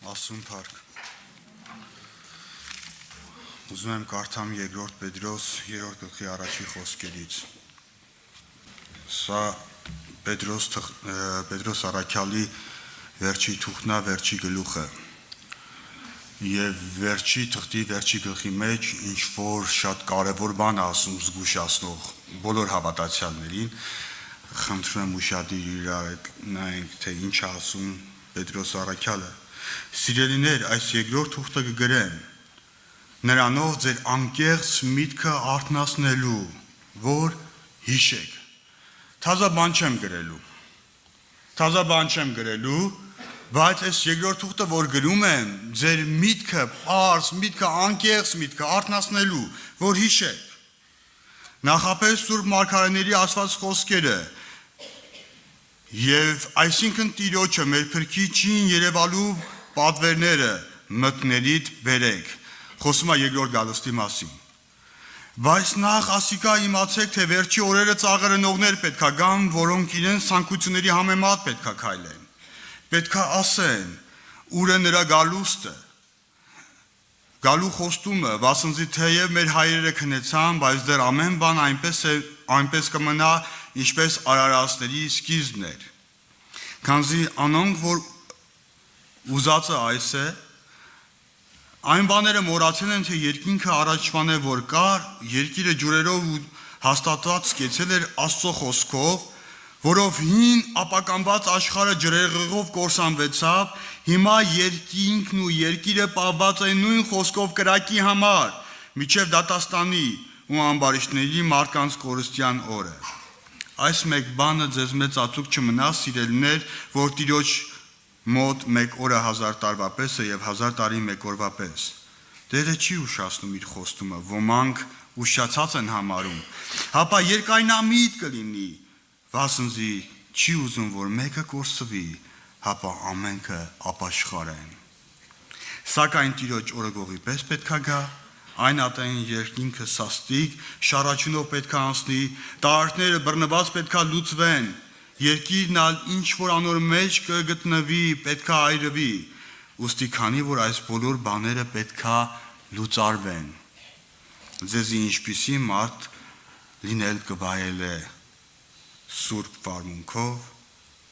Ասում փառք։ Ուզում եմ կարդամ երկրորդ Պետրոս 3-րդ գլխի առաջի խոսքերից։ Սա Պետրոս առաքյալի վերջի թուղթն է, վերջի գլուխը։ Եվ վերջի թղթի վերջի գլխի մեջ ինչ որ շատ կարևոր բան ասում զգուշացնող բոլոր հավատացյալներին, խնդրում եմ ուշադիր իրար նայենք, թե ինչ ասում Պետրոս առաքյալը։ Սիրելիներ, այս երկրորդ թուղթը կգրեմ նրանով ձեր անկեղծ միտքը արթնացնելու, որ հիշեք։ Թազա բան չեմ գրելու, բայց այս երկրորդ թուղթը, որ գրում եմ, ձեր միտքը, պարզ միտքը, անկեղծ միտքը արթնացնելու, որ հիշեք։ Նախապես Սուրբ Մարգարեների ասված խոսքերը եւ այսինքն Տիրոջը մեր Փրկիչին երևալու պատվերները մտքներիդ բերեք։ Խոսում է երկրորդ գալստի մասին։ Բայց նախ ասիկա իմացեք, թե վերջի օրերը ծաղրնողներ պետքա գան, որոնք իրենց ցանկությունների համեմատ պետքա քայլեն։ Պետքա ասեն, ուր է նրա գալուստը, գալու խոստումը, վասնզի թեև մեր հայրերը քնեցան, բայց դեռ ամեն բան այնպես կմնա, ինչպես արարածների սկիզբն էր։ Քանզի անոնք, որ ուզածը այս է, այն բաները մոռացել են, թե երկինքը առաջվան է, որ կար, երկիրը ջուրերով ու հաստատված կեցել էր Աստծո խոսքով, որով հին ապականված աշխարհը ջրեղեղով կորսանվեցավ, հիմա երկինքն ու երկիրը պահված են նույն խոսքով կրակի համար, միջև դատաստանի ու ամբարիշտների մարդկանց կորստյան օրը։ Այս մեկ բանը ձեզ մեծ ածուկ չմնա, սիրելիներ, որ Տիրոջ մոտ մեկ օրը 1000 տարվա պես է եւ 1000 տարի մեկ օրվա պես։ Տերը չի ուշացնում իր խոստումը, ոմանք ուշացած են համարում, հապա երկայնամիտ կլինի, վասնզի չի ուզում, որ մեկը կորսվի, հապա ամենքը ապաշխարեն։ Սակայն Տիրոջ օրը գողի պես պետքա գա, այն ատեն երկինքը սաստիկ, շարաչունով պետքա անցնի, տարածքները բռնված պետքա լուծվեն, երկիրն ալ ինչ որ անոր մեջ կգտնվի, պետքա այրվի, ուստի քանի որ այս բոլոր բաները պետքա լուծարվեն։ Ձեզի ինչպիսի մարդ լինել կվայել է սուրբ վարմունքով,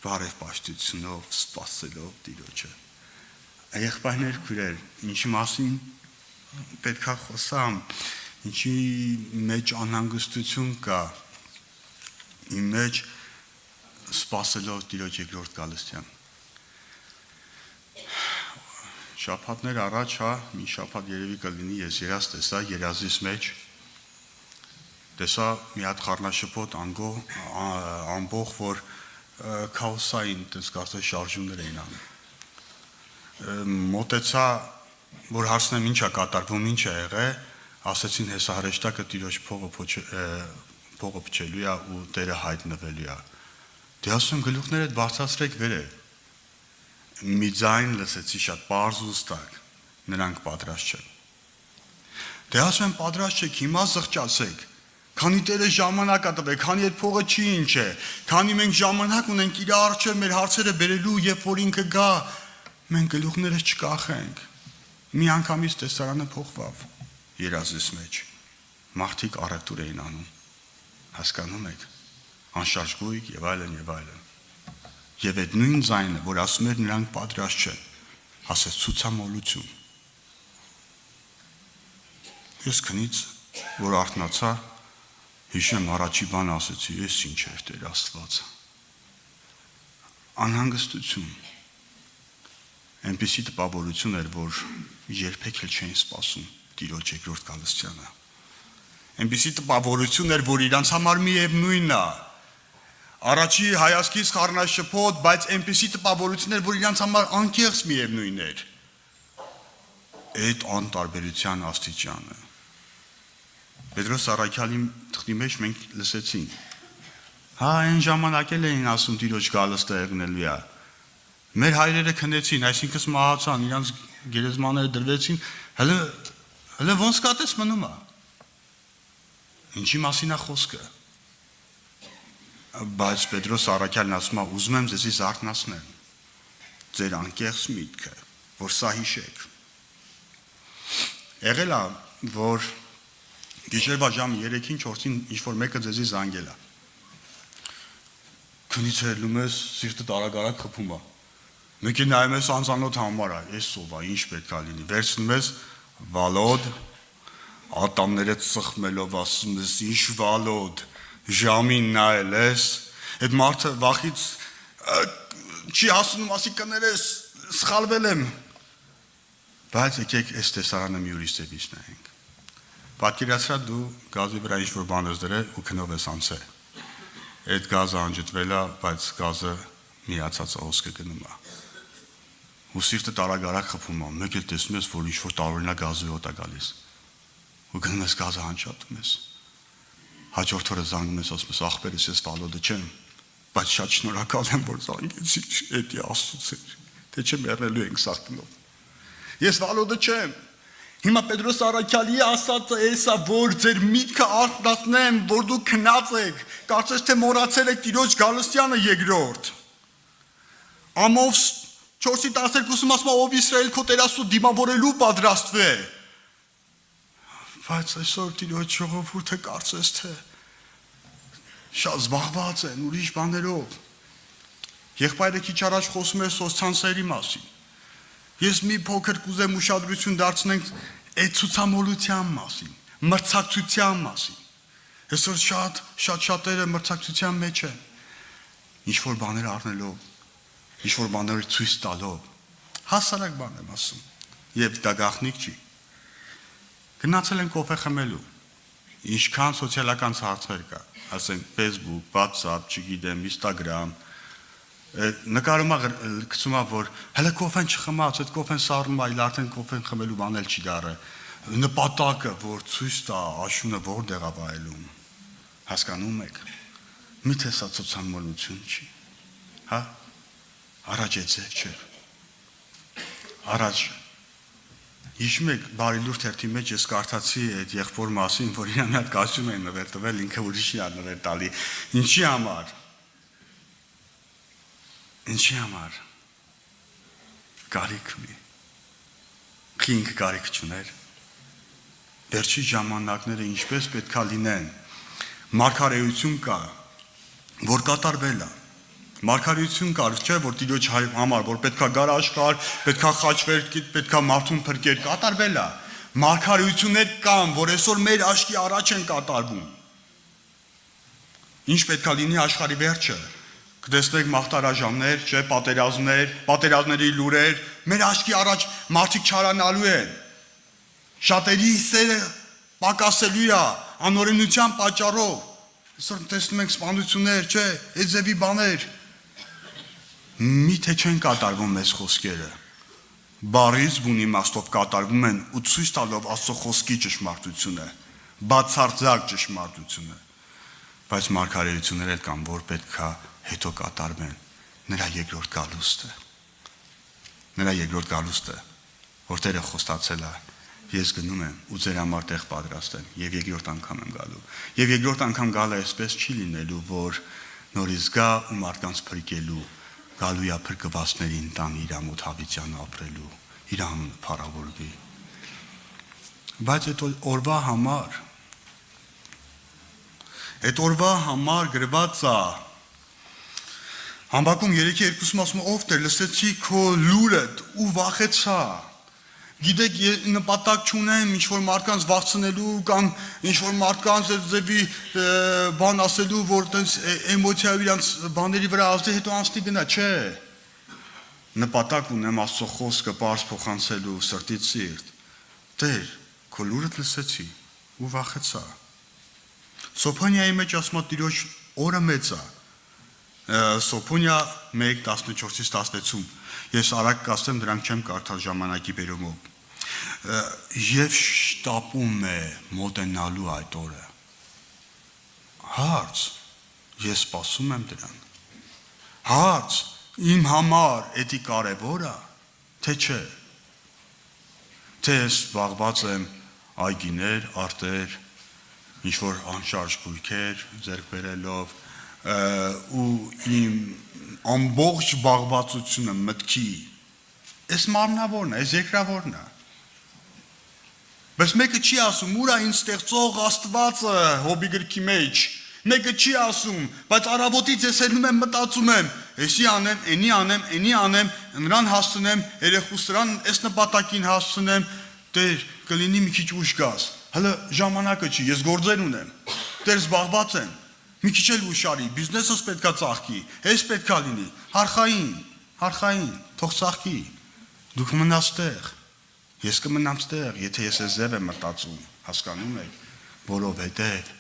բարեփաշտությունով, սպասելով Տիրոջը։ Եղբայրներ, քույրեր, ինչի մասին պետքա խոսամ, ինչի մեջ անհանգստություն կա, իմ մեջ սպասելով Տիրոջ երկրորդ գալստյան։ Շաբաթներ առաջ, մի շաբաթ երևի կլինի, ես երազ տեսա երազիս մեջ, տեսա մի հատ խառնաշփոթ ամբող, որ քաոսային, տեսկացել շարժումներ էին անում։ Մոտեցա, որ հարցնեմ ինչ է կատարվում, ինչ է եղել, ասեցին հեսա հրեշտակը Տիրոջ փողը փչելու է ու Տերը հայտնվելու է։ Դե ասում գլուխներդ բարձրացրեք վերև, մի ձայն լսեցի շատ պարզ ու ստակ, նրանք պատրաստ չեն։ Դե ասում եմ պատրաստ չեք, հիմա զղջացեք, քանի Տերը ժամանակ ա տվել, քանի այդ փողը չի ինչ է, քանի մենք ժամանակ ունենք իր առջև մեր հարցերը բերելու, երբ որ ինքը գա, մենք գլուխներս չկախենք։ Մի անգամից տեսարանը փոխվավ երազիս մեջ, մարդիկ առևտուր էին անում, հասկանում եք, անշարժ գույք եւ այլն եւ այլն։ Եվ այդ նույն ձայնը, որ ասում էր նրանք պատրաստ չեն, ասեց ցուցամոլություն։ Ես քնից, որ արթնացա, հիշեմ առաջի բան ասեցի, ես ինչ էր Տեր Աստված։ Անհանգստություն։ Այնպիսի տպավորություն էր, որ երբեք էլ չէին սպասում Տիրոջ երկրորդ գալստյանը։ Այնպիսի տպավորություն էր, որ իրանց համար միևնույնն է։ Առաջի հայացքից խառնաշփոթ, բայց այնպիսի տպավորություն էր, որ իրանց համար անկեղծ միևնույն էր։ Այդ անտարբերության աստիճանը։ Պետրոս առաքյալի թղթի մեջ մենք լսեցինք։ Այն ժամանակ էլ էին ասում Տիրոջ գալստը եղնելու է։ Մեր հայրերը քնեցին, այսինքն մահացան, իրանց գերեզմաները դրվեցին, հələ ոնց կատես մնում է։ Ինչի մասին է խոսքը։ Բայց Պետրոս առաքյալն ասում է, ուզում եմ ձեզի զարթնացնել, ձեր անկեղծ միտքը, որ սա հիշեք։ Եղել է, որ գիշերվա ժամը 3-ին 4-ին ինչ-որ մեկը ձեզի զանգել է։ Քնից ելնում ես, սիրտը տարագարակ խփում է։ Մեկի նայում ես անծանոթ համար է, ես ով է, ինչ պետք է լինի։ Վերցնում ես Վալոդ, ատամները ծխմելով ասում ես, ինչ Վալոդ, ժամին նայել ես, այդ մարդը վախից չի հասնում, ասի կներես, սխալվել եմ։ Բայց եկեք այս տեսարանը մի ուրիշ ձևից նայենք։ Պատկերացրա դու գազի վրա ինչ-որ բան ես դրել ու քնով ես անցել։ Այդ գազը անջատվել է, բայց գազը միացած ոսկե գնում է։ Ու սիրտը տարագարակ խփում է, մեկ էլ տեսնում ես, որ ինչ-որ տարօրինակ գազի հոտ է գալիս։ Ու գնում ես գազը անջատում ես։ Հաջորդ օրը զանգում ես, ասում ես, ախպերս ես Վալոդը չեմ, բայց շատ շնորհակալ եմ, որ զանգեցիք, էդի աստծո էր, թե չեմ եռնելու ենք սաղտնով։ Ես Վալոդը չեմ։ Հիմա Պետրոս Առաքյալի ասածը էսա, որ ձեր միտքը արթնացնեմ, որ դու քնած եք, կարծես թե մոռացել եք Տիրոջ Գալստյանը երկրորդ։ Ամով 4:12-ում ասում է, ով Իսրայել քո Տեր Աստծո դիմավորելու պատրաստվե։ Բայց այսօր Տիրոջ ժողովուրդը կարծես թե շատ զբաղված են ուրիշ բաներով։ Եղբայրը քիչ առաջ խոսում էր սոցցանցերի մասին։ Ես մի փոքր կուզեմ ուշադրություն դարձնենք այդ ցուցամոլության մասին, մրցակցության մասին։ Այսօր շատերը մրցակցության մեջ են։ Ինչ-որ բաներ առնելով, ինչ-որ բաներ ցույց տալով։ Հասարակ բան եմ ասում։ Եվ դա գաղտնիք չի։ Գնացել են կոֆե խմելու։ Ինչքան սոցիալական ցանցեր կա, ասենք Facebook, WhatsApp, չգիտեմ, Instagram, նկարում է գցում է, որ հələ կոֆեն չխմած, այդ կոֆեն սառնում է, արդեն կոֆեն խմելու բան էլ չի դառը։ Նպատակը, որ ցույց տա աշունը որտեղ է վայելում։ Հասկանում եք։ Միթե սա ցուցամոլություն չի։ Հա։ Առաջ է ձև չէ։ Առաջ Հիշում եք Բարիլուր թերթի մեջ ես կարդացի այդ եղբոր մասին, որ իրան մի հատ կասում են նվեր տվել, ինքը ուրիշի է նվեր տալի։ Ինչի համար։ Կարիք ունի։ Ինքը կարիք չուներ։ Վերջի ժամանակները ինչպես պետք է լինեն։ Մարգարեություն կա, որ կատարվել է։ Մարգարեություն կար, չէ, որ Տիրոջ համար, որ պետքա գար աշխարհ, պետքա խաչվեր, պետքա մարդուն փրկեր, կատարվել է։ Մարգարեություններ կան, որ այսօր մեր աչքի առաջ են կատարվում։ Ինչ պետքա լինի աշխարհի վերջը։ Կտեսնեք մաղթարաժամներ, չէ, պատերազմներ, պատերազմների լուրեր, մեր աչքի առաջ մարդիկ չարանալու են։ Շատերի սերը պակասելու է անօրենության պատճառով։ Այսօր տեսնում ենք սպանություններ, չէ, այդ ձևի բաներ։ Միթե չեն կատարվում մեզ խոսքերը։ Բարից բուն իմաստով կատարվում են ու ցույց տալով Աստծո խոսքի ճշմարտությունը, բացարձակ ճշմարտությունը։ Բայց մարգարեություններ էլ կան, որ պետքա հետո կատարվեն։ Նրա երկրորդ գալուստը, որ Տերը խոստացել է, ես գնում եմ ու ձեր համար տեղ պատրաստեմ եւ երկրորդ անգամ եմ գալու։ Եվ երկրորդ անգամ գալը այսպես չի լինելու, որ նորից գա ու մարդկանց փրկելու, գալու է փրկվածներին տան իր ամոթ հավիտյան ապրելու, իր անունը փառավորվի։ Բայց այդ օրվա համար գրված է Համբակում 3:2-ում ասում է, ով Տեր, լսեցի քո լուրդ ու վախեցա։ Գիտեք, նպատակ չունեմ ինչ-որ մարդկանց վախցնելու կամ ինչ-որ մարդկանց ձևի բան ասելու, որ տենց էմոցիայով իրանց բաների վրա ազդի, հետո անցնի գնա, չէ։ Նպատակ ունեմ Աստծո խոսքը պարզ փոխանցելու սրտից սիրտ։ Տեր, քո լուրդ լսեցի ու վախեցա։ Սոփոնիայի մեջ ասում է Տիրոջ օրը մեծ է։ Սոփոնիա 1:14-16-ում ես արագ կասեմ, դրանք չեմ կարդալ ժամանակի բերումով։ Եվ շտապում է մոտենալու այդ օրը։ Հարց, ես սպասում եմ դրան։ Հարց, իմ համար էդի կարևոր է, թե չէ։ Թե ես զբաղված եմ այգիներ, արտեր, ինչ-որ անշարժ գույքեր ձեռք բերելով ու իմ ամբողջ զբաղվածությունը մտքի Այս մարմնավորն է, այս երկրավորն է։ Բայց մեկը չի ասում, ուր է ինձ ստեղծող Աստվածը Հոբի գրքի մեջ։ Մեկը չի ասում, բայց առավոտից ես ելնում եմ մտածում եմ, էսի անեմ, էնի անեմ, էնի անեմ, նրան հասցնեմ, երեխուս նրան այս նպատակին հասցնեմ, Տեր, կլինի մի քիչ ուշ գաս։ Հələ ժամանակը չի, ես գործեր ունեմ։ Տեր զբաղված եմ։ Մի քիչ էլ ուշ արի, բիզնեսս պետքա ծաղկի, այս պետքա լինի, հարխային, թող ծաղկի։ Դուք մնաց տեղ։ Ես կմնամ ստեղ, եթե ես այս ձև եմ մտածում, հասկանում եք, որովհետև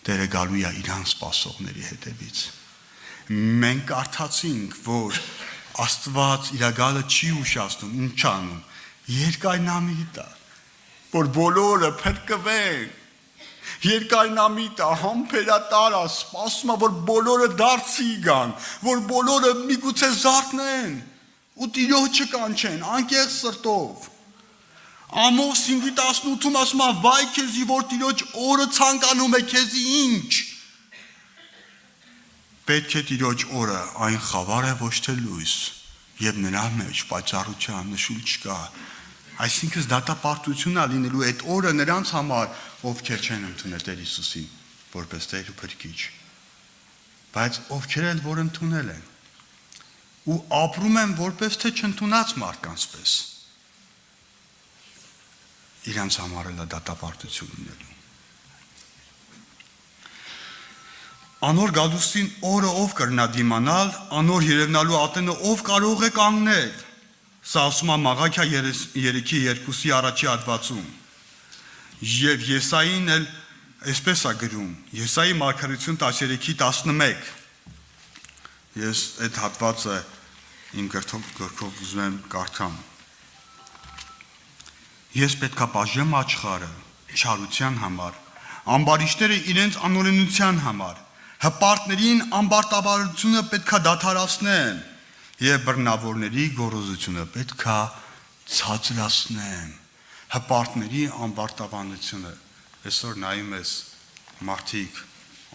Տերը գալու է իրան սպասողների հետևից։ Մենք կարդացինք, որ Աստված իր գալը չի ուշացնում, ինչ անում, երկայնամիտ է, որ բոլորը փրկվեն, երկայնամիտ է, համբերատար է, սպասում է, որ բոլորը դարձի գան, որ բոլորը միգուցե զարթնեն ու Տիրոջը կանչեն, անկեղծ սրտով։ Ամոս 5:18-ում ասում է, վայ քեզի, որ Տիրոջ օրը ցանկանում է քեզի ինչ։ Պետք է Տիրոջ օրը այն խավար է, ոչ թե լույս, եւ նրա մեջ պայծառության նշույլ չկա։ Այսինքն դատապարտություն է լինելու այդ օրը նրանց համար, ովքեր չեն ընդունել Տեր Հիսուսին որպես Տեր ու Փրկիչ։ Բայց ովքեր էլ որ ընդունել են ու ապրում են որպես թե չընդունած մարդկանց պես, իրանց համար էլ դատապարտություն լինելու։ Անոր գալուստին օրը ով կրնա դիմանալ, անոր երևնալու ատենը ով կարող է կանգնել։ Սա ասում է Մաղաքիա 3:2-ի առաջի հատվածում։ Եվ Եսային էլ այսպես է գրում, Եսայի մարգարեություն 13:11։ Ես այդ հատվածը իմ գրքով ուզում եմ կարդամ։ Ես պետքա բաժեմ աչխարը չարության համար, ամբարիշտները իրենց անօրենության համար, հպարտներին ամբարտավարությունը պետքա դադարացնեմ եւ բռնավորների գոռոզությունը պետքա ցածրացնեմ։ Հպարտների ամբարտավանությունը։ Այսօր նայում ես մարդիկ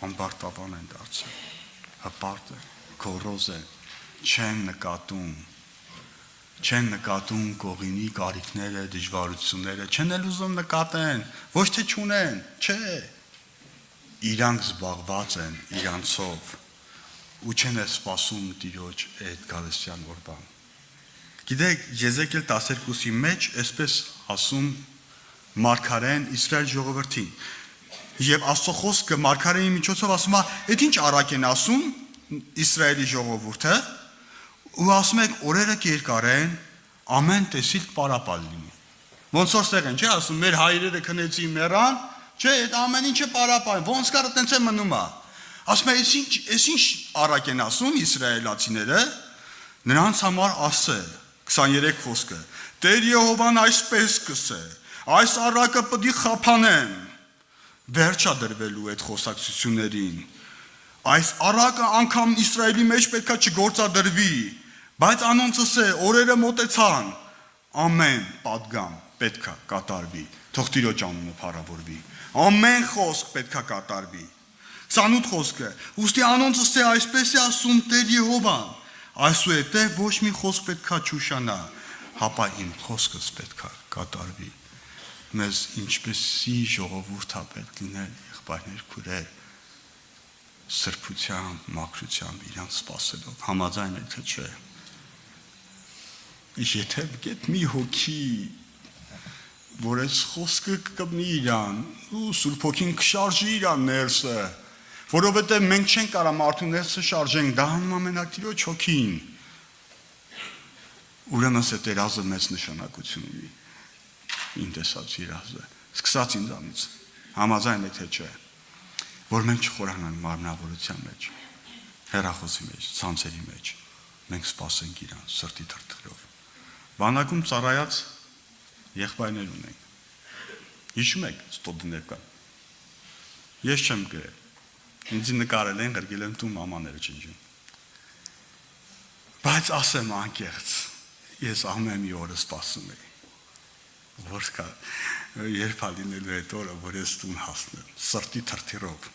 ամբարտավան են դարձել։ Հպարտ է, գոռոզ է, չեն նկատում կողինի կարիքները, դժվարությունները, չեն էլ ուզում նկատեն, ոչ թե չունեն, չէ։ Իրանք զբաղված են իրանցով ու չեն սպասում Տիրոջ այդ գալստյան օրվան։ Գիտեք, Եզեկիել 12-ի մեջ այսպես ասում մարգարեն Իսրայել ժողովրդին։ Եվ Աստծո խոսքը մարգարեի միջոցով ասում է, «Էդ ինչ արագ են ասում Իսրայելի ժողովուրդը»։ Ու ասում եք օրերը կերկար են, ամեն տեսիլ պարապալ լինի։ Ոնց որ ստեղ են, չէ, ասում մեր հայրերը քնեցին մեռան, չէ, այդ ամեն ինչը պարապան, ոնց կար այդպես է մնում է։ Ասում է, այս ինչ առակ են ասում իսրայելացիները, նրանց համար ասե, 23 խոսքը, Տեր Եհովան այսպես կսե, այս առակը պիտի խափանեմ, վերջա դրվելու այդ խոսակցություններին։ Այս առակը անգամ Իսրայելի մեջ պետքա չգործադրվի, բայց անոնցս է, օրերը մոտեցան, ամեն պատգամ պետքա կատարվի, թող Տիրոջ անունը փառավորվի, ամեն խոսք պետքա կատարվի։ 28 խոսքը, ուստի անոնցս է այսպես է ասում Տեր Եհովան, այսուհետև ոչ մի խոսք պետքա չուշանա, հապա իմ խոսքս պետքա կատարվի։ Մեզ ինչպեսի ժողովուրդ է պետք լինել, եղբայրներ, քույրեր, սրբությամբ, մաքրությամբ իրանց սպասելով, համաձայն եք թե չէ։ Եթե գետ մի հոգի, որ այս խոսքը կկմնի իրան, ու Սուրբ Հոգին կշարժի իրան ներսը, որովհետև մենք չենք կարա մարդու ներսը շարժենք, դա հանում ամենակ Տիրոջ Հոգին։ Ուրեմն է երազը մեծ նշանակություն ունի, իմ տեսած երազը, սկսած ինձանից, համաձայն եք թե չէ, որ մենք չխորանանք մարմնավորության մեջ, հեռախոսի մեջ, ցանցերի մեջ, մենք սպասենք իրան սրտի թրթրով։ Բանակում ծառայած եղբայրներ ունենք։ Հիշում եք ստոդներ կան։ Ես չեմ գրել։ Ինձ նկարել են, գրել են տու մամաները չնջում։ Բայց ասեմ անկեղծ, ես ամեն մի օրը սպասում եմ։ Որ կա, երբ ալինելու այդ օրը, որ ես տուն հասնեմ, սրտի թրթիրով։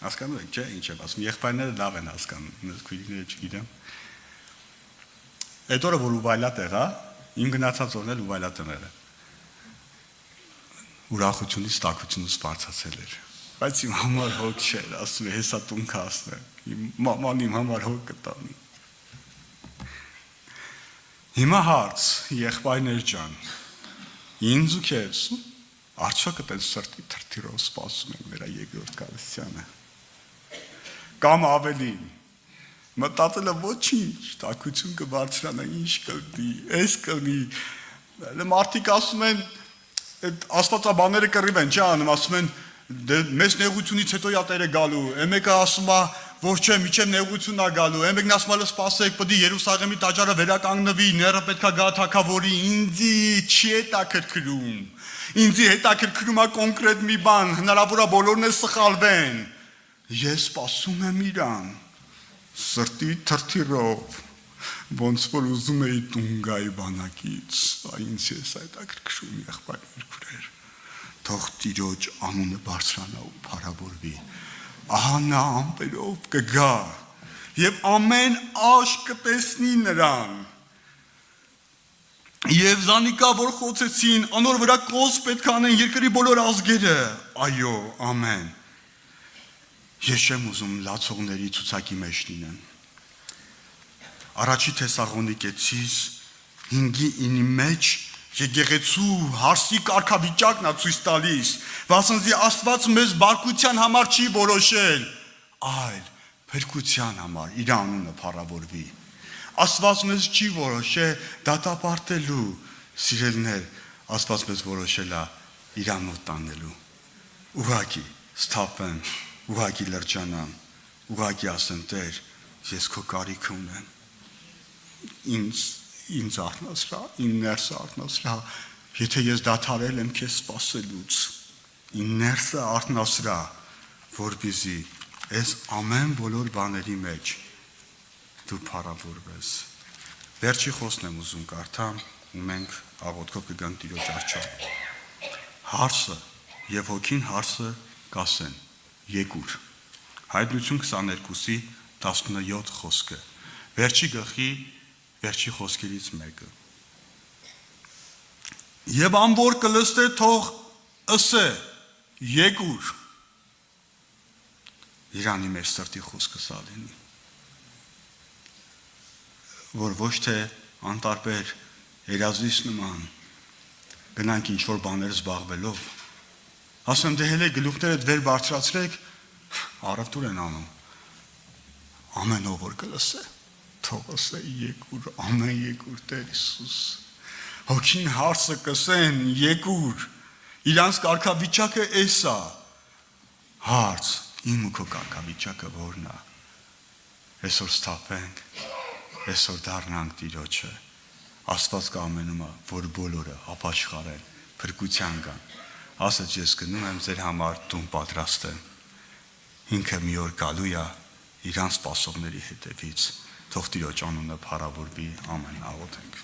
Հասկանում եք, չէ, ինչ եմ ասում, եղբայրները լավ են հասկանում, մեզ քույրիկները չգիտեմ։ Այդ օրը, որ ուվայլա տեղա, իմ գնացած օրն էլ ու վայլատները։ Ուրախությունից տաքությունից բարձացել էր։ Բայց իմ համար հոգ չէր, ասում է, հեսա տուն կասնե, իմ մաման իմ համար հոգ կտանի։ Հիմա հարց, եղբայրներ ջան, ինձ ու քեզ, արդյոք այդպես սրտի թրթիրով սպասում ենք նրա երկրորդ գալստյանը։ Կամ ավելին, մտածելը ոչինչ, տաքություն կբարձրանա, ինչ կլինի, այս կլինի, մարդիկ ասում են, աստվածաբանները կռիվ են, չի անում, ասում են, մեծ նեղությունից հետո յա Տերը գալու, մեկը ասում է, որ չէ, միջև նեղությունն է գալու, մեկն ասում է, սպասեք, պետք է Երուսաղեմի տաճարը վերականգնվի, ները պետք է գա թագավորի, ինձի չի հետաքրքրում, ինձի հետաքրքրում է կոնկրետ մի բան, հնարավոր է բոլորն էլ սխալվեն, ես սպասում եմ իրան, սրտի թրթիրով, ոնց որ ուզում էի տուն գայի բանակից, ինձ ես հետաքրքրում եղբայրներ քուրեր, թող Տիրոջ անունը բարձրանա ու փառավորվի, ահա նա ամպերով կգա եւ ամեն աշկ կտեսնի նրան, եւ զանիկա որ խոցեցին, անոր վրա կոս պետք է անեն երկրի բոլոր ազգերը, այո, ամեն, ես չեմ ուզում լացողների ցուցակի մեջ լինեմ, Առաջի Թեսաղոնիկեցիս 5:9 մեջ եկեղեցու հարսի կարգավիճակն է ցույց տալիս, վասնզի Աստված մեզ բարկության համար չի որոշել, այլ փրկության համար իր անունը փառավորվի։ Աստված մեզ չի որոշել դատապարտելու, սիրելիներ, Աստված մեզ որոշել է իր անունը տանելու։ Ուղղակի սթափեմ, ուղղակի լրջանամ, ուղղակի ասեմ Տեր, ես քո կարիք ունեմ։ Ինձ արթնացրա, իմ ներսը արթնացրա, եթե ես դադարել եմ քեզ սպասելուց, իմ ներսը արթնացրա, որպեսզի այս ամեն բոլոր բաների մեջ դու փառավորվես։ Վերջի խոսքն եմ ուզում կարդամ, ու մենք աղոթքով կգանք Տիրոջ առջև։ Հարսը եւ հոգին հարսը կասեն, եկուր։ Հայտնություն 22:17 խոսքը։ Վերջի գլխի վերջի խոսքերից մեկը։ Եվ ամբոր կլստե թող ըսե, եկուր։ Իրանի մեր սրտի խոսքը սա լինի։ Որ ոչ թե անտարբեր երազից նման գնանք ինչ-որ բաներ զբաղվելով, ասեմ դե հելե գլուխներդ վեր բարձրացրեք, առավտուր են անում, ամեն ով որ կլսե, թող ասե եկուր, ամեն եկուր Տեր Հիսուս, հոգին հարսը կսեն եկուր, իրանց կարգավիճակը էս է, հարց, իմ ու քո կարգավիճակը որն է, այսօր սթափենք, այսօր դառնանք Տիրոջը, Աստված կամենում է, որ բոլորը ապաշխարեն, փրկության գան, ասաց ես գնում եմ ձեր համար տուն պատրաստեմ, ինքը մի օր գալու է իրան սպասողների հետևից, թող Տիրոջ անունը փառավորվի, ամեն աղոթենք։